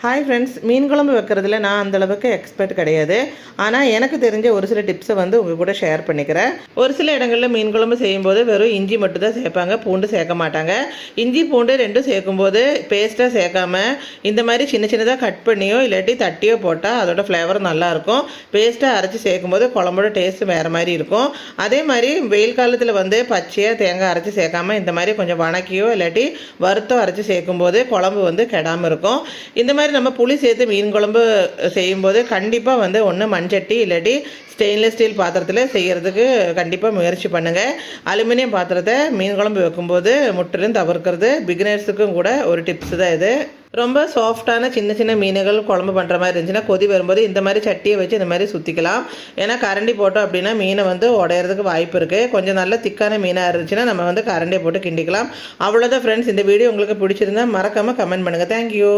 Hi friends, மீன் குழம்பு வைக்கிறதுல நான் அந்தளவுக்கு எக்ஸ்பர்ட் கிடையாது. ஆனால் எனக்கு தெரிஞ்ச ஒரு சில டிப்ஸை உங்கள் கூட ஷேர் பண்ணிக்கிறேன். ஒரு சில இடங்களில் மீன் குழம்பு செய்யும்போது வெறும் இஞ்சி மட்டும் தான் சேர்ப்பாங்க, பூண்டு சேர்க்க மாட்டாங்க. இஞ்சி பூண்டு ரெண்டும் சேர்க்கும்போது பேஸ்ட்டாக சேர்க்காம இந்த மாதிரி சின்ன சின்னதாக கட் பண்ணியோ இல்லாட்டி தட்டியோ போட்டால் அதோட ஃப்ளேவர் நல்லாயிருக்கும். பேஸ்ட்டாக அரைச்சி சேர்க்கும்போது குழம்போட டேஸ்ட்டு வேறு மாதிரி இருக்கும். அதே மாதிரி வெயில் காலத்தில் பச்சையாக தேங்காய் அரைச்சி சேர்க்காம இந்த மாதிரி கொஞ்சம் வணக்கியோ இல்லாட்டி வறுத்தோ அரைச்சி சேர்க்கும்போது குழம்பு கெடாமல் இருக்கும். இந்த மாதிரி நம்ம புளி சேர்த்து மீன் குழம்பு செய்யும்போது கண்டிப்பாக ஒன்று மண்சட்டி இல்லாட்டி ஸ்டெயின்லெஸ் ஸ்டீல் பாத்திரத்தில் செய்கிறதுக்கு கண்டிப்பாக முயற்சி பண்ணுங்கள். அலுமினியம் பாத்திரத்தை மீன் குழம்பு வைக்கும்போது முற்றிலும் தவிர்க்கிறது பிகினர்ஸுக்கும் கூட ஒரு டிப்ஸ் தான் இது. ரொம்ப சாஃப்டான சின்ன சின்ன மீன்கள் குழம்பு பண்ணுற மாதிரி இருந்துச்சுன்னா கொதி வரும்போது இந்த மாதிரி சட்டியை வச்சு இந்த மாதிரி சுற்றிக்கலாம். ஏன்னா கரண்டி போட்டோம் அப்படின்னா மீனை உடையிறதுக்கு வாய்ப்பு இருக்குது. கொஞ்சம் நல்ல திக்கான மீனாக இருந்துச்சுன்னா நம்ம கரண்டியை போட்டு கிண்டிக்கலாம். அவ்வளோதான் ஃப்ரெண்ட்ஸ். இந்த வீடியோ உங்களுக்கு பிடிச்சிருந்தா மறக்காமல் கமெண்ட் பண்ணுங்கள். தேங்க்யூ.